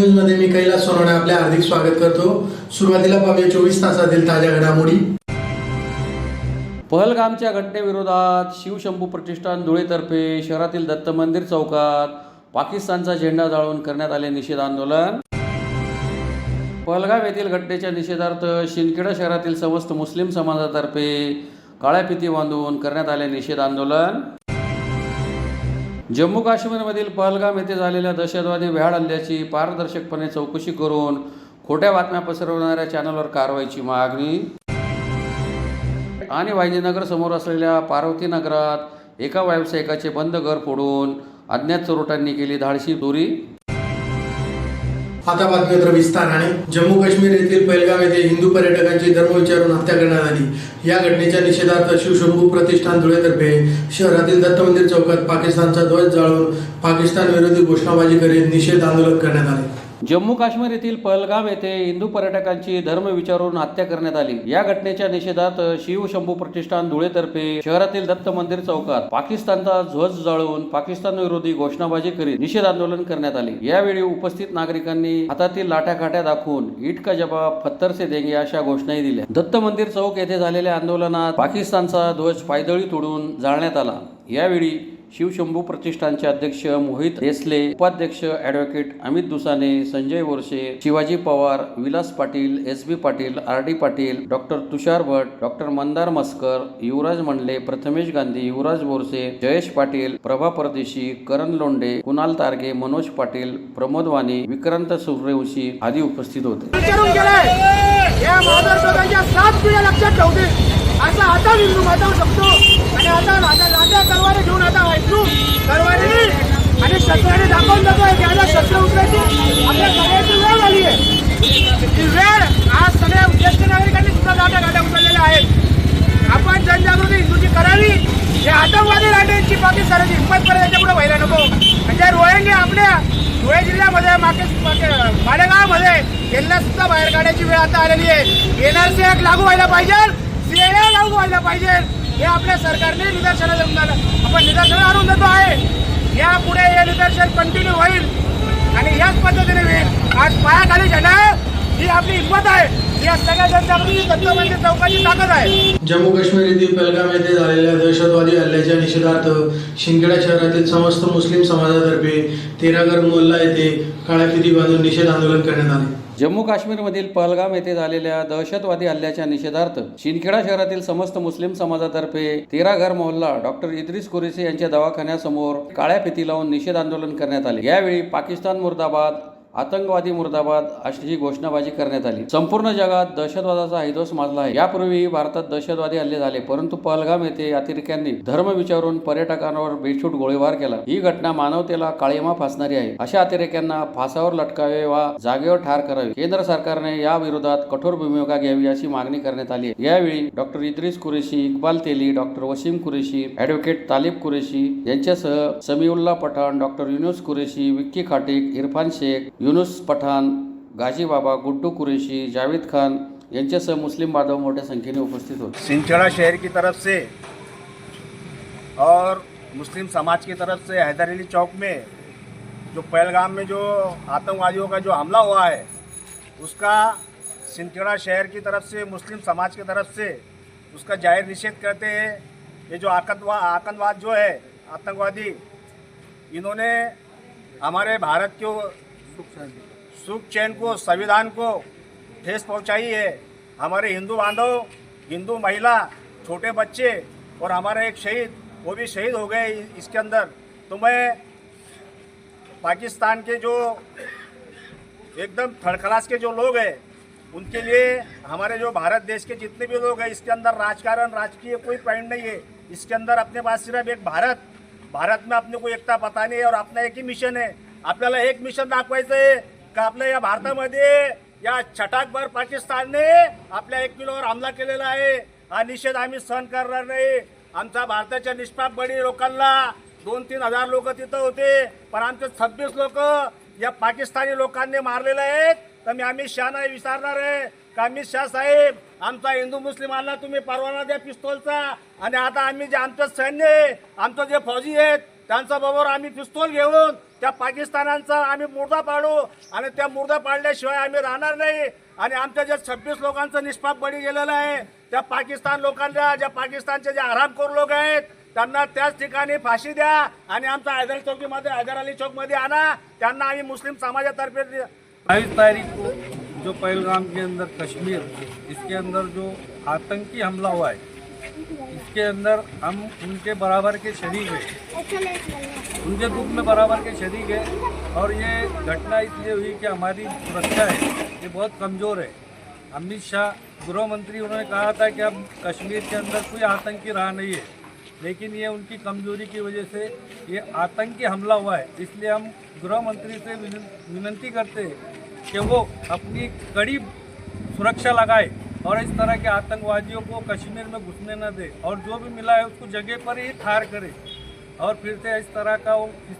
News मध्ये मी कैलास सोनवणे आपले हार्दिक स्वागत करतो। सुरुवातीला पाहूया 24 तासातील ताज्या घडामोडी। पहलगामच्या घटनेविरोधात शिवशंभू प्रतिष्ठान धुळेतर्फे शहरातील दत्त मंदिर चौकात पाकिस्तानचा झेंडा जाळून करण्यात आले निषेध आंदोलन। पहलगाम येथील घटनेच्या निषेधार्थ शिंदखेडा शहरातील समस्त मुस्लिम समाजातर्फे काळ्या फिती बांधून करण्यात आले निषेध आंदोलन। जम्मू काश्मीरमधील पहलगाम येथे झालेल्या दहशतवादी भ्याड हल्ल्याची पारदर्शकपणे चौकशी करून खोट्या बातम्या पसरवणाऱ्या चॅनलवर कारवाईची मागणी। आणि वायजीनगर समोर असलेल्या पार्वती नगरात एका व्यावसायिकाचे बंद घर फोडून अज्ञात चोरट्यांनी केली धाडसी चोरी। आता बातमीपत्र विस्ताराने। जम्मू काश्मीर येथील पहलगाम येथे हिंदू पर्यटकांची धर्म विचारून हत्या करण्यात आली। या घटनेच्या निषेधार्थ शिवशंभू प्रतिष्ठान धुळेतर्फे शहरातील दत्त मंदिर चौकात पाकिस्तानचा ध्वज जाळून पाकिस्तान विरोधी घोषणाबाजी करीत निषेध आंदोलन करण्यात आले। जम्मू काश्मीर येथील पहलगाम येथे हिंदू पर्यटकांची धर्म विचारून हत्या करण्यात आली। या घटनेच्या निषेधार्थ शिवशंभू प्रतिष्ठान धुळेतर्फे शहरातील दत्त मंदिर चौकात पाकिस्तानचा ध्वज जाळून पाकिस्तान विरोधी घोषणाबाजी करीत निषेध आंदोलन करण्यात आले। यावेळी उपस्थित नागरिकांनी हातातील लाठ्या दाखवून ईट का जवाब पत्थर से देंगे अशा घोषणाही दिल्या। दत्त मंदिर चौक येथे झालेल्या आंदोलनात पाकिस्तानचा ध्वज पायदळी तोडून जाळण्यात आला। यावेळी शिवशंभू प्रतिष्ठानचे अध्यक्ष मोहित देसले, उपाध्यक्ष advocate Amit Dusane, Sanjay Borse, Shivaji Pawar, Vilas Patil, S B. Patil, R D. Patil, doctor Tushar Bhat, doctor Mandar Maskar, Yuvraj Mandle, Prathamesh Gandhi, Yuvraj Borse, Jayesh Patil, Prabha Pardeshi, Karan Londhe, Kunal Targe, Manoj Patil, Pramod वाणी, विक्रांत सूर्यवंशी आदी उपस्थित होते। असा आता हिंदू मातावर शकतो आणि आता लाट्या तलवारी घेऊन आता वाईटू तलवारी आणि शस्त्राने दाखवून जातोय की आता शस्त्र उचलायची आपल्या सगळ्याची वेळ आली आहे। ही वेळ आज सगळ्या ज्येष्ठ नागरिकांनी सुद्धा लाट्या उचललेल्या आहेत। आपण जनजागृती हिंदूची करावी। या आतंकवादी लाट्यांची पाकिस्तानाची हिंमत करायला याच्या पुढे व्हायला नको। म्हणजे रोहिंगे आपल्या धुळे जिल्ह्यामध्ये मालेगावमध्ये यांना सुद्धा बाहेर काढायची वेळ आता आलेली आहे। एनआरसी ऍक्ट लागू व्हायला पाहिजे, सीएए लागू व्हायला पाहिजे। हे आपल्या सरकारने निदर्शनाला आपण निदर्शनाला आणून देतो आहे। यापुढे हे निदर्शन कंटिन्यू होईल आणि याच पद्धतीने होईल। आज पायाखाली झेंडा ही आपली हिंमत आहे। या सगळ्या जनजागृती दत्त मंदिर चौकाची ताकद आहे। जम्मू काश्मीर येथील पहलगाम येथे झालेल्या दहशतवादी हल्ल्याच्या निषेधार्थ शिंदखेडा शहरातील समस्त मुस्लिम समाजातर्फे तेरागर मोहल्ला येथे काळ्या फिती बांधून निषेध आंदोलन करण्यात आले। जम्मू काश्मीरमधील पहलगाम येथे झालेल्या दहशतवादी हल्ल्याच्या निषेधार्थ शिंदखेडा शहरातील समस्त मुस्लिम समाजातर्फे तेराघर मोहल्ला डॉक्टर इद्रिस कुरेशी यांच्या दवाखान्यासमोर काळ्या फिती लावून निषेध आंदोलन करण्यात आले। यावेळी पाकिस्तान मुर्दाबाद, आतंकवादी मुर्दाबाद अशी घोषणाबाजी करण्यात आली। संपूर्ण जगात दहशतवादाचा हैदोस माजला आहे। यापूर्वी भारतात दहशतवादी हल्ले झाले, परंतु पहलगाम येथे अतिरेक्यांनी धर्म विचारून पर्यटकांवर बेछूट गोळीबार केला। ही घटना मानवतेला काळिमा फासणारी आहे। अशा अतिरेक्यांना फासावर लटकावे वा जागेवर ठार करावे। केंद्र सरकारने या विरोधात कठोर भूमिका घ्यावी अशी मागणी करण्यात आली आहे। यावेळी डॉक्टर इद्रिस कुरेशी, इक्बाल तेली, डॉक्टर वसीम कुरेशी, ॲडव्होकेट तालिब कुरेशी यांच्यासह समीउल्ला पठाण, डॉक्टर युनुस कुरेशी, विक्की खाटिक, इरफान शेख, यूनुस पठाण, गाजी बाबा, गुड्डू कुरेशी, जावेद खान यांच्यासह मुस्लिम बांधव मोठ्या संख्येने उपस्थित होते। शिंदखेड़ा शहर की तरफ से और मुस्लिम समाज की तरफ से हैदर अली चौक में जो पहलगाम में जो आतंकवादियों का जो हमला हुआ है उसका शिंदखेड़ा शहर की तरफ से मुस्लिम समाज की तरफ से उसका जाहिर निषेध करते हैं। ये जो आतंकवाद जो है आतंकवादी, इन्होंने हमारे भारत को सुख चैन को, संविधान को ठेस पहुंचाई है। हमारे हिंदू बांधव, हिंदू महिला, छोटे बच्चे और हमारा एक शहीद, वो भी शहीद हो गए इसके अंदर। तो मैं पाकिस्तान के जो एकदम थर्ड क्लास के जो लोग हैं उनके लिए, हमारे जो भारत देश के जितने भी लोग हैं, इसके अंदर राजकारण, राजकीय कोई पॉइंट नहीं है। इसके अंदर अपने पास सिर्फ एक भारत में अपने को एकता बतानी है और अपना एक ही मिशन है। आपल्याला एक मिशन दाखवायचं आहे का आपल्या या भारतामध्ये या छटाकभर पाकिस्तानने आपल्या 1 किलोवर हमला केलेला आहे। हा निषेध आम्ही सहन करणार नाही। आमच्या भारताच्या निष्पाप बळी लोकांना 2-3 हजार लोक तिथं होते, पण आमचे 26 लोक या पाकिस्तानी लोकांनी मारलेले आहेत। तर मी अमित शहाना विचारणार आहे का अमित शाह साहेब, आमचा हिंदू मुस्लिमांना तुम्ही परवाना द्या पिस्तोलचा, आणि आता आम्ही जे आमचं सैन्य आहे, आमचं जे फौजी आहेत त्यांच्या बरोबर आम्ही पिस्तूल घेऊन त्या पाकिस्तानांचा आम्ही मुर्दा पाडू आणि त्या मुर्दा पाडल्याशिवाय आम्ही राहणार नाही. आणि आमच्या जे 26 लोकांचं निष्पाप बळी गेलेलं आहे त्या पाकिस्तान लोकांना, ज्या पाकिस्तानचे जे हरामखोर लोक आहेत त्यांना त्याच ठिकाणी फाशी द्या आणि आमचा हैदर अली चौकमध्ये आणा. त्यांना आम्ही मुस्लिम समाजातर्फे 22 तारीख को जो पहलगाम के अंदर कश्मीर, इसके अंदर जो आतंकी हमला हुआ है, इसके अंदर हम उनके बराबर के शरीक हैं, उनके दुख में बराबर के शरीक हैं. और ये घटना इसलिए हुई कि हमारी सुरक्षा है ये बहुत कमज़ोर है. अमित शाह गृह मंत्री, उन्होंने कहा था कि अब कश्मीर के अंदर कोई आतंकी रहा नहीं है, लेकिन ये उनकी कमजोरी की वजह से ये आतंकी हमला हुआ है. इसलिए हम गृह मंत्री से विनती करते हैं कि वो अपनी कड़ी सुरक्षा लगाए और इस तरह के आतंकवादियों को कश्मीर में घुसने न दे और जो भी मिला है उसको जगह पर ही ठार करे और फिर से इस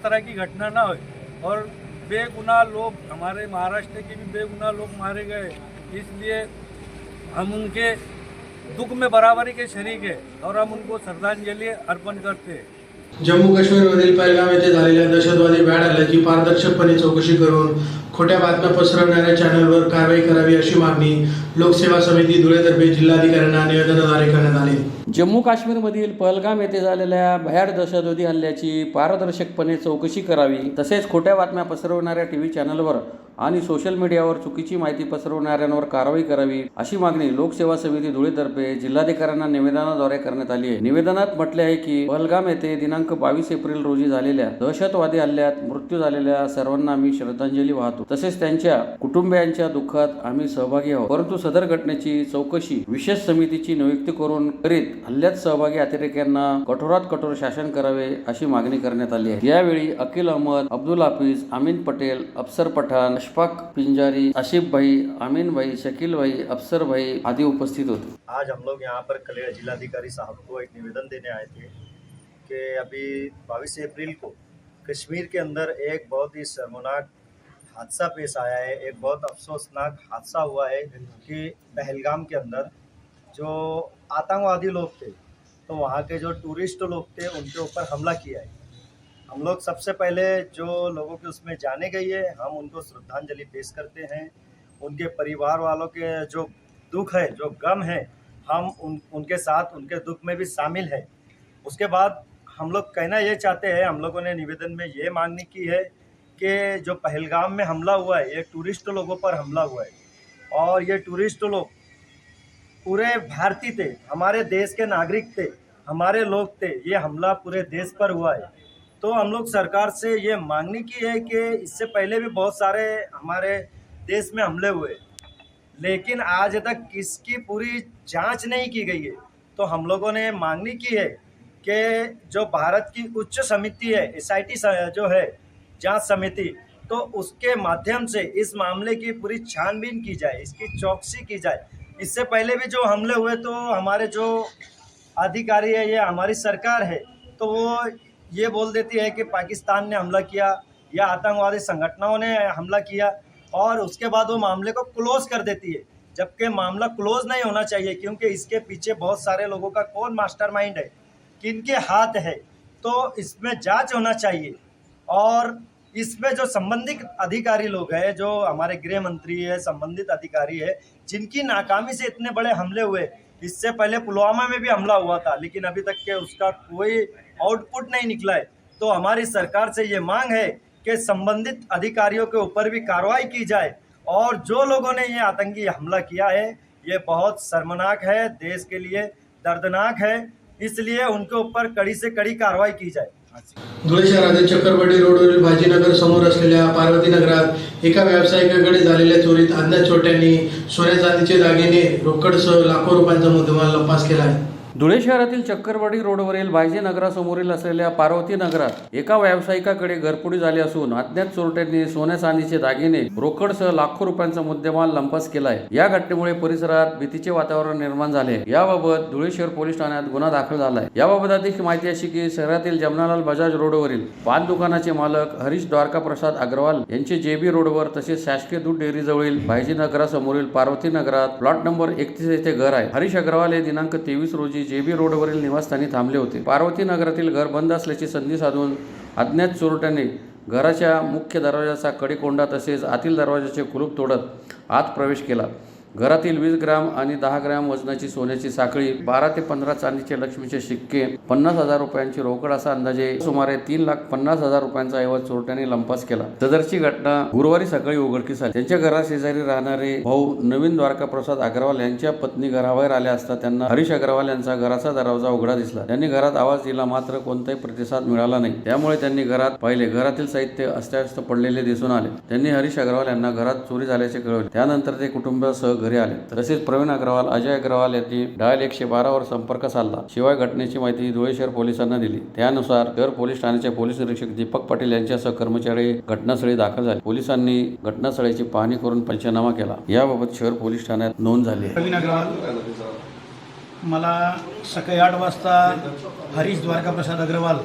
तरह की घटना ना हो. और बेगुनाह लोग, हमारे महाराष्ट्र के भी बेगुनाह लोग मारे गए, इसलिए हम उनके दुख में बराबरी के शरीक है और हम उनको श्रद्धांजलि अर्पण करते हैं. जम्मू काश्मीरमधील पहलगाम येथे झालेल्या दहशतवादी भ्याड हल्ल्याची पारदर्शकपणे चौकशी करून खोट्या बातम्या पसरवणाऱ्या चॅनलवर कारवाई करावी अशी मागणी लोकसेवा समिती धुळेतर्फे जिल्हाधिकाऱ्यांना निवेदनाद्वारे करण्यात आली. जम्मू काश्मीरमधील पहलगाम येथे झालेल्या भ्याड दहशतवादी हल्ल्याची पारदर्शकपणे चौकशी करावी, तसेच खोट्या बातम्या पसरवणाऱ्या टीव्ही चॅनलवर आणि सोशल मीडियावर चुकीची माहिती पसरवणाऱ्यांवर कारवाई करावी अशी मागणी लोकसेवा समिती धुळेतर्फे जिल्हाधिकाऱ्यांना निवेदनाद्वारे करण्यात आली आहे. निवेदनात म्हटले आहे की पहलगाम येथे दिनांक 22 एप्रिल रोजी झालेल्या दहशतवादी हल्ल्यात मृत्यू झालेल्या सर्वांना आम्ही श्रद्धांजली वाहतो, तसेच त्यांच्या कुटुंबियांच्या दुःखात आम्ही सहभागी आहोत. परंतु सदर घटनेची चौकशी विशेष समितीची नियुक्ती करून करीत हल्ल्यात सहभागी अतिरेक्यांना कठोरात कठोर शासन करावे अशी मागणी करण्यात आली आहे. यावेळी अकील अहमद, अब्दुल हाफिज, अमीन पटेल, अफसर पठाण, अशफाक पिंजारी, आसिफ भाई, अमीन भाई, शकील भाई, अफसर भाई आदि उपस्थित होते. आज हम लोग यहाँ पर कल जिलाधिकारी साहब को एक निवेदन देने आए थे कि अभी 22 अप्रैल को कश्मीर के अंदर एक बहुत ही शर्मनाक हादसा पेश आया है. एक बहुत अफसोसनाक हादसा हुआ है कि पहलगाम के अंदर जो आतंकवादी लोग थे, तो वहाँ के जो टूरिस्ट लोग थे उनके ऊपर हमला किया है. हम लोग सबसे पहले जो लोगों के उसमें जाने गई है, हम उनको श्रद्धांजलि पेश करते हैं. उनके परिवार वालों के जो दुख है, जो गम है, हम उनके साथ उनके दुख में भी शामिल है. उसके बाद हम लोग कहना ये चाहते हैं, हम लोगों ने निवेदन में ये मांगनी की है कि जो पहलगाम में हमला हुआ है ये टूरिस्ट लोगों पर हमला हुआ है और ये टूरिस्ट लोग पूरे भारतीय थे, हमारे देश के नागरिक थे, हमारे लोग थे. ये हमला पूरे देश पर हुआ है. तो हम लोग सरकार से ये मांगनी की है कि इससे पहले भी बहुत सारे हमारे देश में हमले हुए, लेकिन आज तक किसकी पूरी जांच नहीं की गई है. तो हम लोगों ने मांगनी की है कि जो भारत की उच्च समिति है, SIT जो है जांच समिति, तो उसके माध्यम से इस मामले की पूरी छानबीन की जाए, इसकी चौकसी की जाए. इससे पहले भी जो हमले हुए तो हमारे जो अधिकारी है, ये हमारी सरकार है, तो वो ये बोल देती है कि पाकिस्तान ने हमला किया या आतंकवादी संगठनों ने हमला किया और उसके बाद वो मामले को क्लोज कर देती है, जबकि मामला क्लोज नहीं होना चाहिए क्योंकि इसके पीछे बहुत सारे लोगों का कौन मास्टरमाइंड है, किनके हाथ है, तो इसमें जांच होना चाहिए. और इसमें जो संबंधित अधिकारी लोग हैं, जो हमारे गृह मंत्री है, संबंधित अधिकारी है, जिनकी नाकामी से इतने बड़े हमले हुए. इससे पहले पुलवामा में भी हमला हुआ था, लेकिन अभी तक के उसका कोई आउटपुट नहीं निकला है. तो हमारी सरकार से ये मांग है कि संबंधित अधिकारियों के ऊपर भी कार्रवाई की जाए और जो लोगों ने ये आतंकी हमला किया है ये बहुत शर्मनाक है, देश के लिए दर्दनाक है, इसलिए उनके ऊपर कड़ी से कड़ी कार्रवाई की जाए. धुळे शहरातील चक्करवाडी रोडवरील भाजीनगर समोर असलेल्या पार्वती नगरात एका व्यावसायिकाकडे झालेल्या चोरीत अज्ञात चोरट्यांनी सोन्या चांदीचे दागिने, रोकडसह लाखो रुपयांचा मुद्देमाल लंपास केला आहे. धुळे शहरातील चक्करवाडी रोडवरील भायजे नगरासमोरील असलेल्या पार्वती नगरात एका व्यावसायिकाकडे घरफोडी झाली असून अज्ञात चोरट्यांनी सोन्या चांदीचे दागिने, रोकडसह लाखो रुपयांचा मुद्देमाल लंपास केला आहे. या घटनेमुळे परिसरात भीतीचे वातावरण निर्माण झाले. याबाबत धुळे शहर पोलीस ठाण्यात गुन्हा दाखल झाला आहे. याबाबत अधिक माहिती अशी की शहरातील जमनालाल बजाज रोडवरील पान दुकानाचे मालक हरीश द्वारका प्रसाद अग्रवाल यांचे JB रोडवर तसेच शासकीय दूध डेअरी जवळील भायजे नगरासमोरील पार्वती नगरात प्लॉट नंबर 31 येथे घर आहे. हरीश अग्रवाल हे दिनांक 23 रोजी JB रोडवरील निवासस्थानी थांबले होते. पार्वती नगरातील घर बंद असल्याची संधी साधून अज्ञात चोरट्यांनी घराच्या मुख्य दरवाजाचा कडेकोंडा तसेच आतील दरवाजाचे कुलूप तोडत आत प्रवेश केला. घरातील 20 ग्राम आणि 10 ग्राम वजनाची सोन्याची साखळी, 12 ते 15 चांदीचे लक्ष्मीचे शिक्के, 50,000 रुपयांची रोकड असा अंदाजे सुमारे 3,50,000 रुपयांचा ऐवज चोरट्यांनी लंपास केला. सदरची घटना गुरुवारी सकाळी उघडकीस आली. त्यांच्या घराशेजारी राहणारे भाऊ नवीन द्वारका प्रसाद अग्रवाल यांच्या पत्नी घराबाहेर आल्या असता त्यांना हरीश अग्रवाल यांचा घराचा दरवाजा उघडा दिसला. त्यांनी घरात आवाज दिला, मात्र कोणताही प्रतिसाद मिळाला नाही. त्यामुळे त्यांनी घरात पाहिले. घरातील साहित्य अस्ताव्यस्त पडलेले दिसून आले. त्यांनी हरीश अग्रवाल यांना घरात चोरी झाल्याचे कळवले. त्यानंतर ते कुटुंबासह घरी आले. तसेच प्रवीण अग्रवाल, अजय अग्रवाल यांनी डायल 112 वर संपर्क साधला. शिवाय घटनेची माहिती धुळे शहर पोलिसांना दिली. त्यानुसार शहर पोलीस ठाण्याचे पोलीस निरीक्षक दीपक पाटील यांच्यासह कर्मचारी घटनास्थळी दाखल झाले. पोलिसांनी घटनास्थळाची पाहणी करून पंचनामा केला. याबाबत शहर पोलीस ठाण्यात नोंद झाली. प्रवीण अग्रवाल, मला सकाळी 8 वाजता हरीश द्वारका प्रसाद अग्रवाल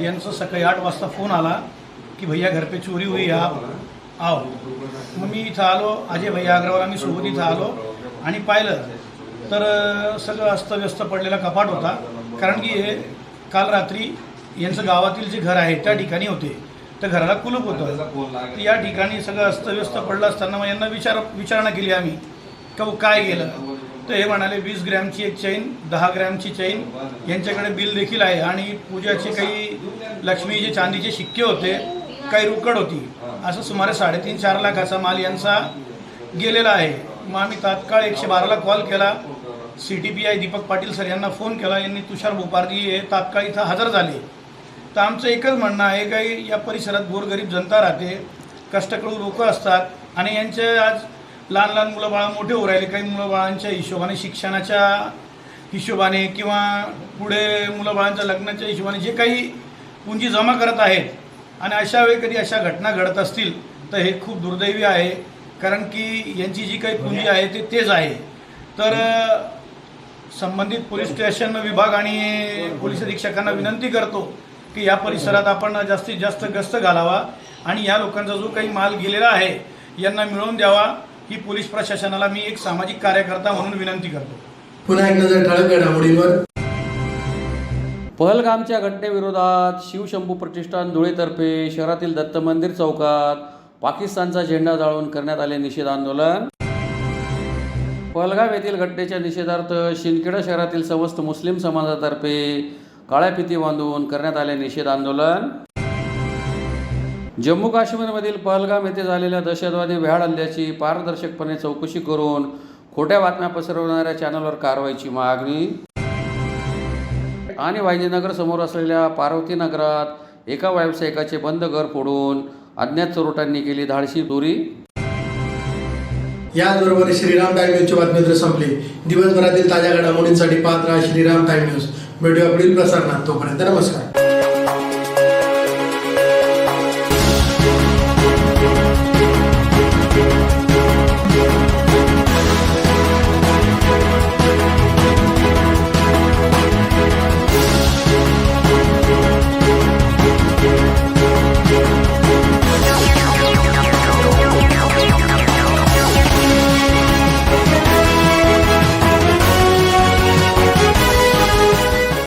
यांचा सकाळी 8 वाजता फोन आला की भैया घर पे चोरी हुई, आप आओ. मग मी इथं आलो, अजय भैया अग्रवाल आम्ही सोबत इथं आलो आणि पाहिलं तर सगळं अस्तव्यस्त पडलेला कपाट होता. कारण की हे काल रात्री यांचं गावातील जे घर आहे त्या ठिकाणी होते. त्या घराला कुलूप होतं. तर या ठिकाणी सगळं अस्तव्यस्त पडलं असताना मग यांना विचारणा केली आम्ही का काय गेलं. तर हे म्हणाले 20 ग्रॅमची एक चैन, 10 ग्रॅमची चैन, यांच्याकडे बिल देखील आहे आणि पूजाचे काही लक्ष्मीचे चांदीचे शिक्के होते, काही रोकड होती. असं सुमारे 3.5-4 लाखाचा माल यांचा गेलेला आहे. मग आम्ही तात्काळ 112ला कॉल केला. CTPI दीपक पाटील सर यांना फोन केला. यांनी तुषार भोपारजी हे तात्काळ इथं हजर झाले. तर आमचं एकच म्हणणं आहे की या परिसरात गोरगरीब जनता राहते, कष्टकरू लोक असतात आणि यांचे आज लहान लहान मुलं बाळं मोठे होऊ राहिले. काही मुलं बाळांच्या हिशोबाने, शिक्षणाच्या हिशोबाने किंवा पुढे मुलं बाळांच्या लग्नाच्या हिशोबाने जे काही पुंजी जमा करत आहेत आणि अशा वेळी कधी अशा घटना घडत असतील तर हे खूप दुर्दैवी आहे. कारण की यांची जी काही पुंजी आहे ते तेच आहे. तर संबंधित पोलीस स्टेशन विभाग आणि पोलीस अधीक्षकांना विनंती करतो की या परिसरात आपण जास्तीत जास्त गस्त घालावा आणि या लोकांचा जो काही माल गेलेला आहे यांना मिळवून द्यावा. ही पोलीस प्रशासनाला मी एक सामाजिक कार्यकर्ता म्हणून विनंती करतो. पुन्हा एक नजर ठळक घडामोडींवर. पहलगामच्या घटनेविरोधात शिवशंभू प्रतिष्ठान धुळेतर्फे शहरातील दत्त मंदिर चौकात पाकिस्तानचा झेंडा जाळून करण्यात आले निषेध आंदोलन. पहलगाम येथील घटनेच्या निषेधार्थ शिंदखेडा शहरातील समस्त मुस्लिम समाजातर्फे काळ्या फिती बांधून करण्यात आले निषेध आंदोलन. जम्मू काश्मीरमधील पहलगाम येथे झालेल्या दहशतवादी भ्याड हल्ल्याची पारदर्शकपणे चौकशी करून खोट्या बातम्या पसरवणाऱ्या चॅनलवर कारवाईची मागणी. आणि वायजीनगर समोर असलेल्या पार्वती नगरात एका व्यावसायिकाचे बंद घर फोडून अज्ञात चोरट्यांनी केली धाडसी चोरी. याचबरोबर श्रीराम टाइम न्यूजची बातमीपत्र संपली. दिवसभरातील ताज्या घडामोडींसाठी पाहत राहा श्रीराम टाइम न्यूज. भेटूया पुढील प्रसारणात. तोपर्यंत नमस्कार.